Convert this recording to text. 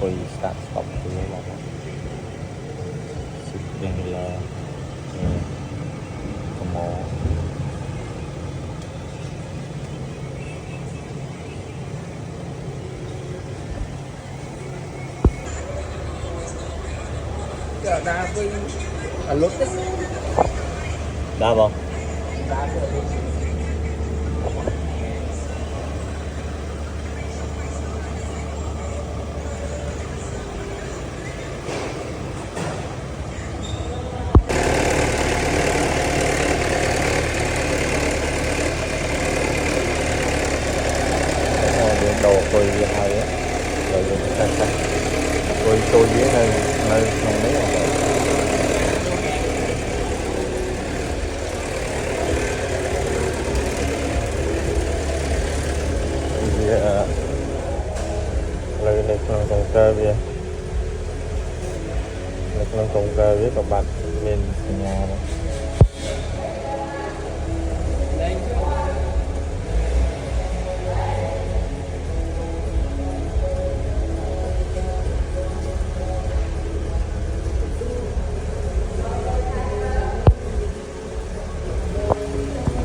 quay start stop thì là sự kiện là come on đa với lốt đấy đá không đa với đồ quay hay á rồi chúng ta sẽ quay tôi với nơi nơi không mấy là lời này còn trồng cơ bia lực lượng trồng cơ với các bạn bên nhà đó